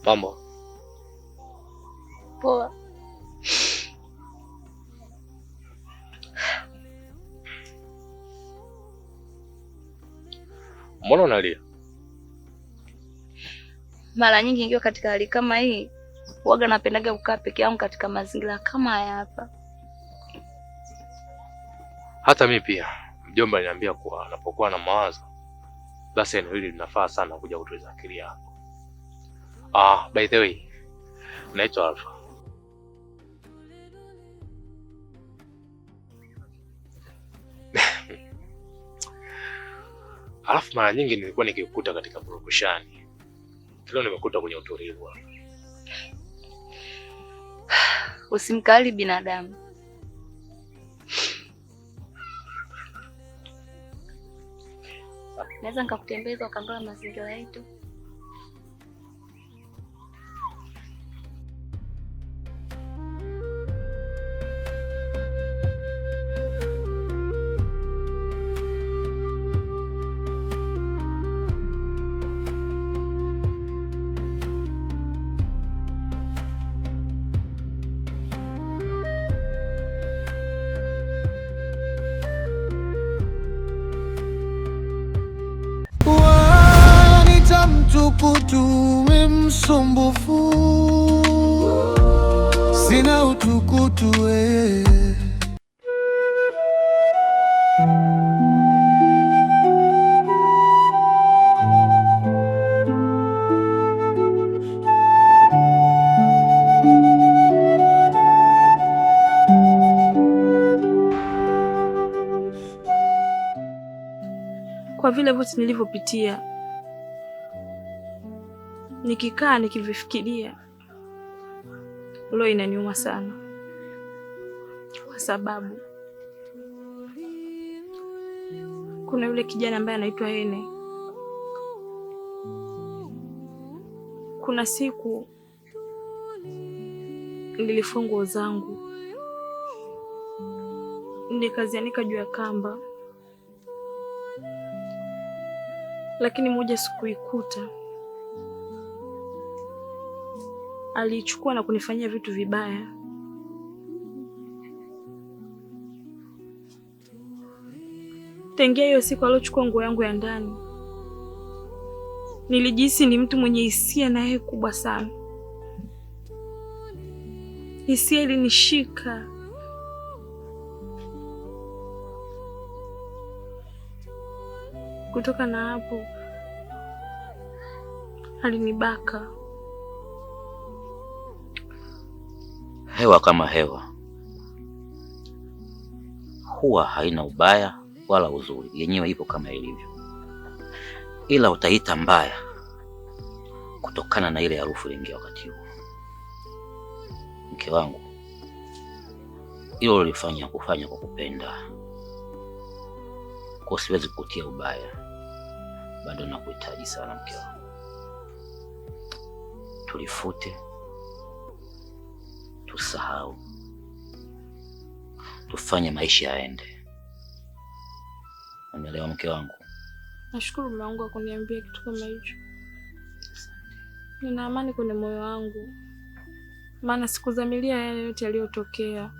Mambo poa. Mbona unalia? Mara nyingi nikiwa katika hali kama hii, huaga napendaga kukaa peke yangu katika mazingira kama haya hapa. Hata mimi pia. Mjomba aliniambia kuwa anapokuwa na mawazo, basi eneo hili linafaa sana kuja kutuliza akili yako. By the way, naitwa Alfa. Alafu mara nyingi nilikuwa nikikukuta katika purukushani. Leo nimekuta kwenye utulivu. Usimkali binadamu. Naweza nikakutembeza ukaangalia mazingira yetu. Utukutu msumbufu, sina utukutu Kwa vile vote nilivyopitia, nikikaa nikivifikiria, roho inaniuma sana, kwa sababu kuna yule kijana ambaye anaitwa Ene. Kuna siku nilifua nguo zangu nikazianika juu ya kamba, lakini moja sikuikuta. Alichukua na kunifanyia vitu vibaya. Tangia hiyo siku aliochukua nguo yangu ya ndani, nilijihisi ni mtu mwenye hisia na yeye kubwa sana. Hisia ilinishika. Kutoka na hapo alinibaka. Hewa kama hewa huwa haina ubaya wala uzuri, yenyewe ipo kama ilivyo, ila utaita mbaya kutokana na ile harufu iliingia wakati huo. Mke wangu, hilo ulifanya kufanya kwa kupenda, kwa siwezi kukutia ubaya. Bado nakuhitaji sana mke wangu, tulifute, tusahau, tufanye maisha yaende. Umeelewa mke wangu? Nashukuru mume wangu kwa kuniambia kitu kama hicho. Nina amani kwenye moyo wangu, maana sikudhamiria yale yote yaliyotokea.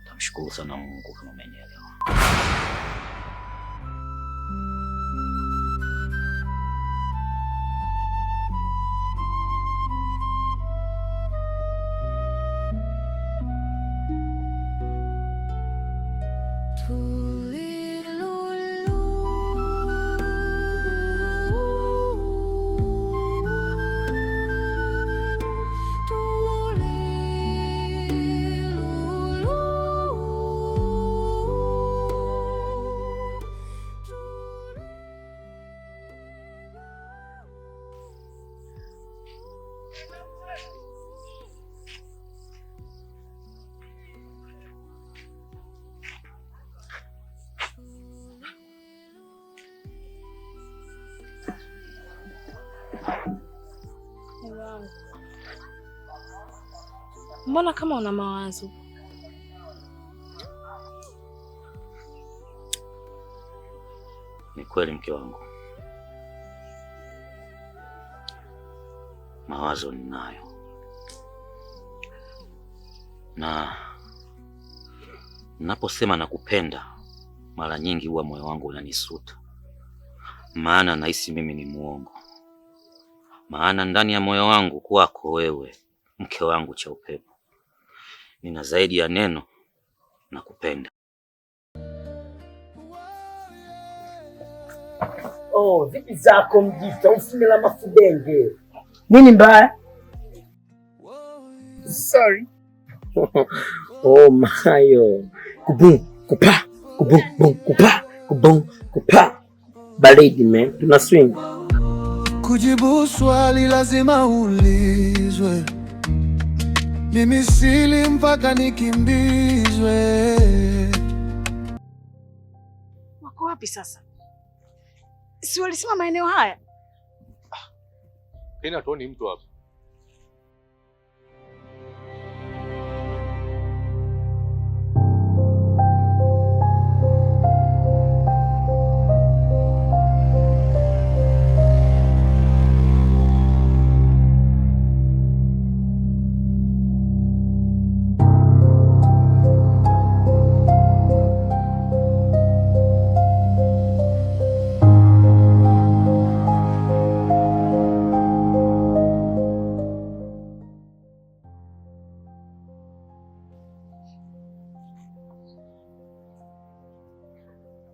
Tamshukuru sana Mungu kama umenielewa. Mbona kama una mawazo? Ni kweli mke wangu, mawazo ninayo, na naposema nakupenda mara nyingi huwa moyo wangu unanisuta, maana nahisi mimi ni muongo. Maana ndani ya moyo wangu kwako wewe, mke wangu cha upepo, nina zaidi ya neno nakupenda. Oh, vipi zako Mjita, usime la mafudenge. Nini mbaya? Sorry. Oh mayo. Kubum, kupa, kubum, bum, kupa, kubum, kupa. Baridi man, tuna swing. Kujibu swali lazima ulizwe. Mimi sili mpaka nikimbizwe. Wako wapi sasa? Si walisema maeneo haya? Tena tuoni mtu hapa.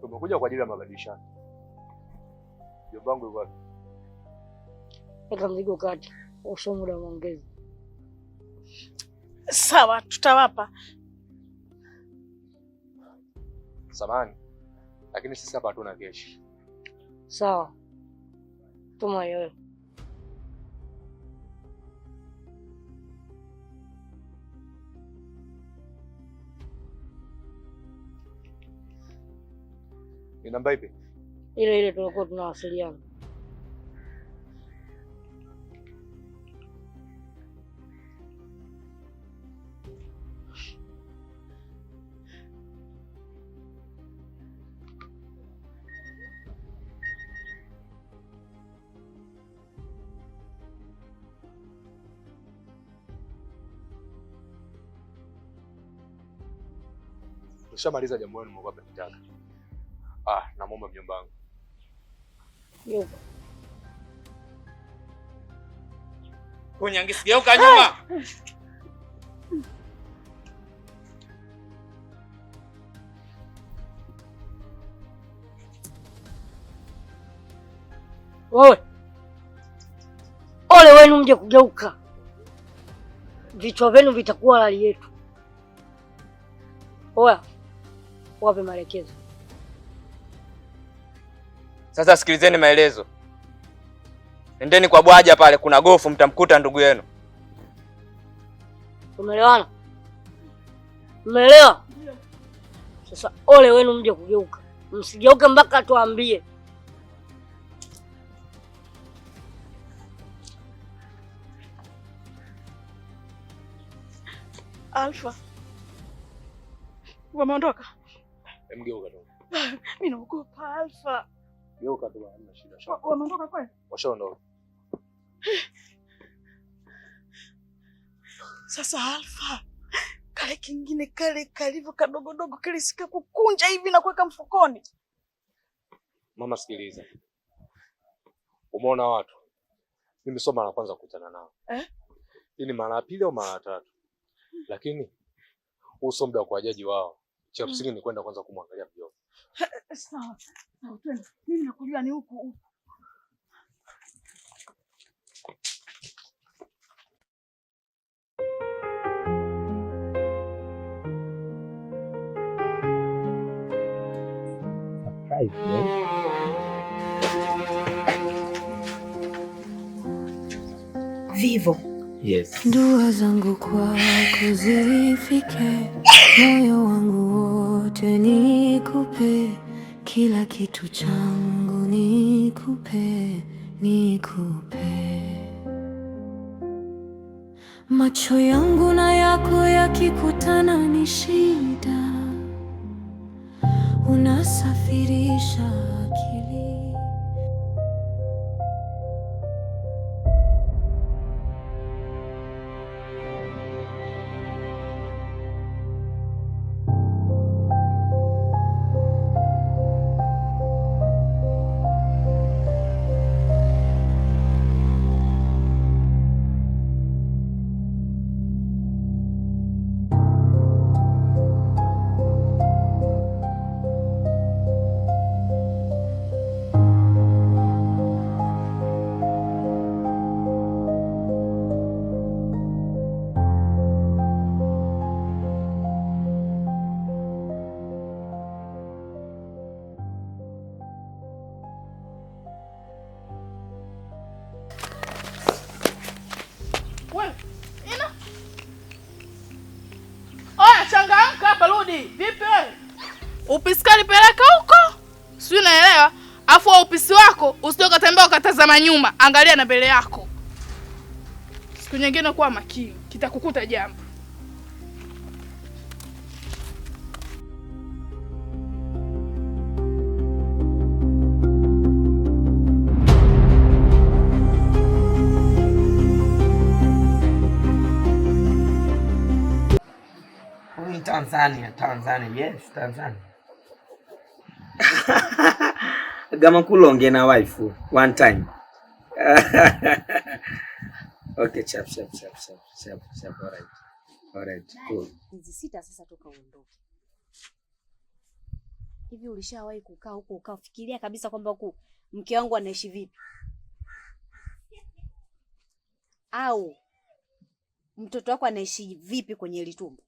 Tumekuja kwa ajili ya mabadilishano. Mjomba wangu yuko wapi? Weka mzigo kati, usio muda mwongezi. Sawa, tutawapa. Samahani, lakini sisi hapa hatuna keshi. Sawa. Tuma yoyo. Ni namba ipi? Ile tulikuwa tunawasiliana. Nishamaliza jambo lenu mlikuwa mnataka. Namuomba mjomba wangu. Yupo. Kunyangisi geuka nyuma. Wewe. Ole wenu mje kugeuka. Vichwa vyenu vitakuwa hali yetu. Oya. Wape maelekezo. Sasa sikilizeni maelezo. Nendeni kwa bwaja pale, kuna gofu, mtamkuta ndugu yenu. Umeelewana? Umeelewa? Sasa ole wenu mje kugeuka. Msigeuke mpaka tuambie. Alfa. Wameondoka? Mgeuka tu. Mimi naogopa Alfa. Geuka tu, hamna shida. Wameondoka kweli? Washaondoka. Sasa Alfa, kale kingine kale kalivyo kadogodogo kile sika kukunja hivi na kuweka mfukoni. Mama sikiliza. Umeona watu? Mimi sio mara ya kwanza kukutana nao. Hii ni mara ya pili au mara ya tatu. Lakini uso muda wa kuwajaji wao. Cha msingi ni kwenda kwanza kumwangalia mjomba. Sawa. Sawa, twende. Mimi nakujua ni huku. Vivo. Yes. Dua zangu kwako zifike, moyo wangu wote nikupe, kila kitu changu nikupe, nikupe. Macho yangu na yako yakikutana ni shida, unasafirisha akili. hapa, rudi. Vipi wewe? Upisikali peleka huko. Si unaelewa? Afu upisi wako usije ukatembea ukatazama nyuma, angalia na mbele yako. Siku nyingine kuwa makini, kitakukuta jambo. Tanzania, yes, Tanzania. Gama kulonge na wife one time. Okay, chap. All right, cool. Miezi 6 sasa toka uondoke. Hivi ulishawahi kukaa huko ukafikiria kabisa kwamba huko mke wangu anaishi vipi? Au mtoto wako anaishi vipi kwenye ile tumbo?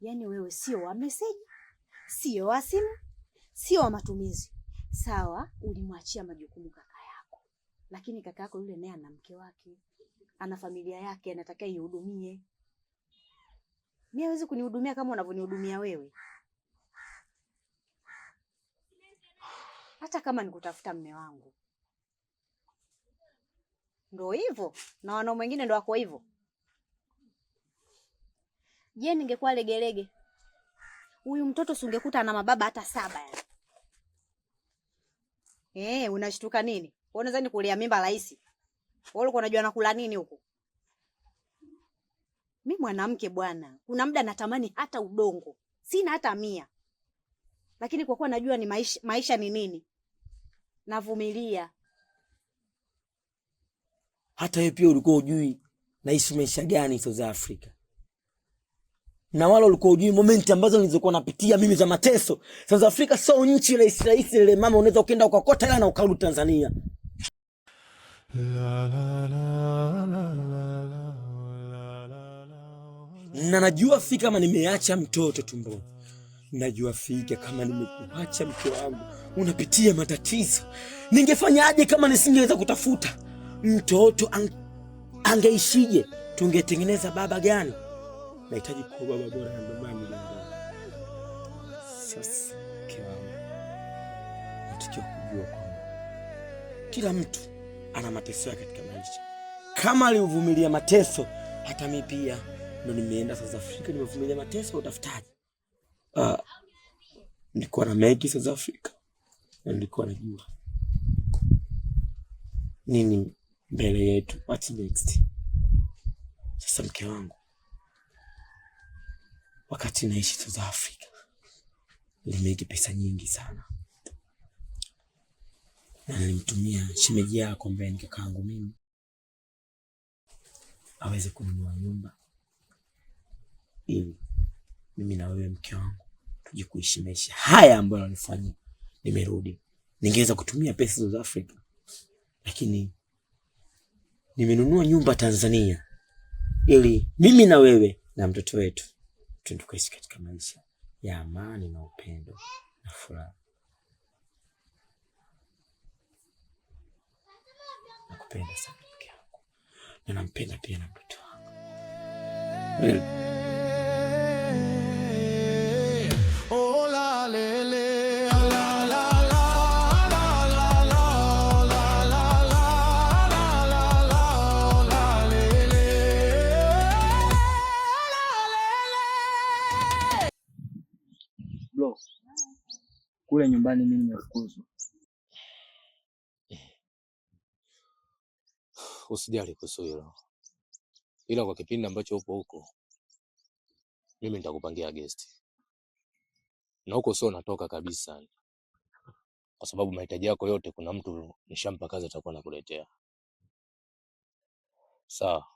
Yaani wewe sio wa message, sio wa simu, sio wa matumizi. Sawa, ulimwachia majukumu kaka yako. Lakini kaka yako yule naye ana mke wake, ana familia yake, anataka ihudumie. Mimi hawezi kunihudumia kama unavyonihudumia wewe. Hata kama nikutafuta mume wangu. Ndio hivyo, na wanaume wengine ndio wako hivyo. Je, ningekuwa legelege, huyu mtoto si ungekuta ana mababa hata 7 yani. Unashtuka nini? Wewe unadhani kulea mimba rahisi? Wewe ulikuwa unajua nakula nini huko? Mimi mwanamke bwana, kuna muda natamani hata udongo. Sina hata 100. Lakini kwa kuwa najua ni maisha ni nini, navumilia. Hata wewe pia ulikuwa hujui naishi maisha gani South Africa. Na wala ulikuwa hujui momenti ambazo nilizokuwa napitia mimi za mateso. South Africa sio nchi rahisi ile mama unaweza ukaenda ukakota hela na ukarudi Tanzania. Na najua fika kama nimeacha mtoto tumboni. Najua fika kama nimekuacha mke wangu unapitia matatizo. Ningefanyaje kama nisingeweza kutafuta mtoto angeishije? Tungetengeneza baba gani? Nahitaji kuwa baba bora na baba yangu. Sasa mke wangu, nataka kujua kwamba kila mtu ana mateso yake katika maisha. Kama alivumilia mateso, hata mimi pia ndo nimeenda South Africa nimevumilia mateso utafutaji. Nilikuwa na make South Africa. Na nilikuwa najua nini mbele yetu, what's next. Sasa mke wangu, wakati naishi South Africa nilimake pesa nyingi sana. Na nilimtumia shemeji yako ambaye ni kakaangu mimi aweze kununua nyumba ili mimi na wewe mke wangu tuje kuishi maisha haya ambayo nilifanya. Nimerudi, ningeweza kutumia pesa South Africa, lakini nimenunua nyumba Tanzania ili mimi na wewe na mtoto wetu tukaishi katika maisha ya amani na upendo na furaha. Nakupenda sana mke wangu. Na nampenda pia na mtoto wangu. Oh la lele la la bro. Kule nyumbani mimi nimefukuzwa. Usijali kuhusu hilo. Ila kwa kipindi ambacho upo huko, mimi nitakupangia guest. Na huko sio natoka kabisa. Kwa sababu mahitaji yako yote kuna mtu nishampa kazi atakuwa anakuletea. Sawa.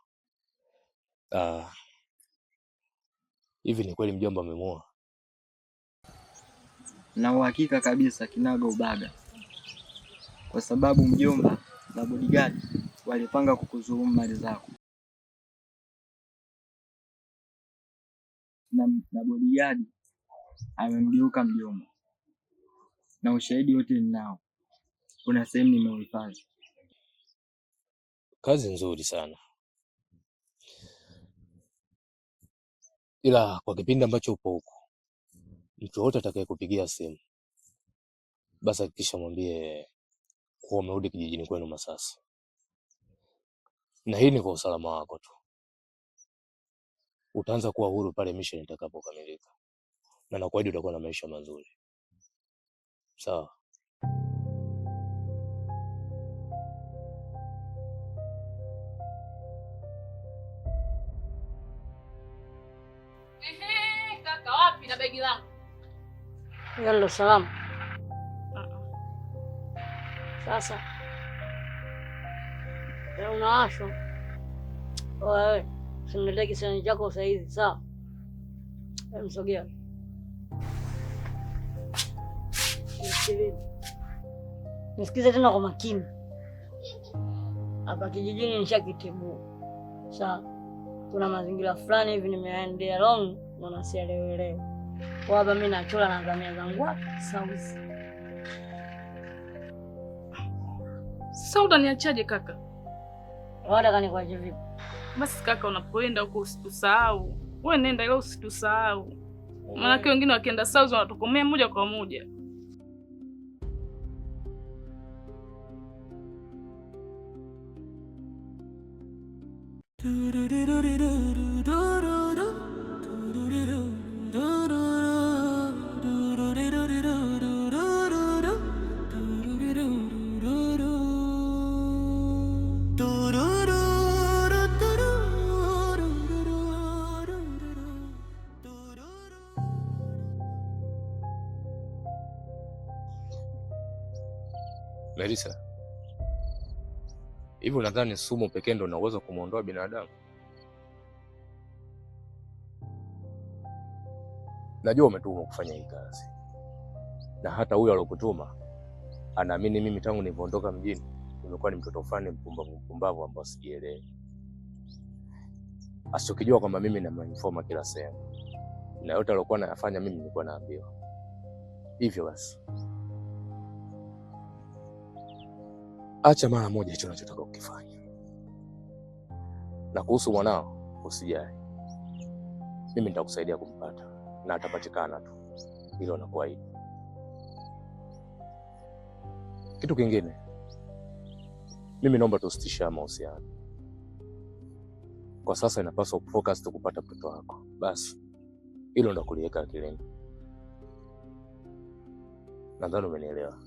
Hivi ni kweli mjomba amemuoa? Na uhakika kabisa kinaga ubaga. Kwa sababu mjomba na bodyguard walipanga kukudhulumu mali zako. Na bodyguard amemgeuka mjomba. Na ushahidi wote ninao. Kuna sehemu nimeuhifadhi. Kazi nzuri sana, ila kwa kipindi ambacho upo huko, mtu wote atakayekupigia simu basi hakikisha mwambie kuwa umerudi kijijini kwenu Masasi, na hii ni kwa usalama wako tu. Utaanza kuwa huru pale mission itakapokamilika, na nakuahidi utakuwa na maisha mazuri. Sawa? Kaka, wapi na begi langu? Yalla salamu. Sasa unaasho wewe, simletee kisani chako sasa hivi, sawa? Msogea. Nisikize tena kwa makini. Hapa kijijini nishakitibu. Sawa. Kuna mazingira fulani hivi nimeendea long na nasielewelewa. Kwa hapa mimi nachola na ngamia zangu hapa sauzi. Sasa utaniachaje kaka? Unataka nikwaje vipi? Basi kaka, unapoenda huko usitusahau. Wewe nenda ila usitusahau. Maana wengine wakienda South wanatokomea moja kwa moja. Melissa, hivi unadhani sumu pekee ndio inaweza kumuondoa binadamu? Najua umetumwa kufanya hii kazi, na hata huyo alokutuma anaamini mimi tangu nilipoondoka mjini nimekuwa ni mtoto fulani mpumbavu ambao sijielewi. Asichokijua kwamba mimi naminforma kila sehemu, na yote alikuwa anayafanya mimi nilikuwa naambiwa. Hivyo basi acha mara moja hicho unachotaka kukifanya. Na kuhusu mwanao usijali, mimi nitakusaidia kumpata na atapatikana tu, hilo nakuahidi. Kitu kingine, mimi naomba tusitishe mahusiano kwa sasa. Inapaswa kufocus tu kupata mtoto wako basi, hilo ndo kuliweka akilini. Nadhani umenielewa.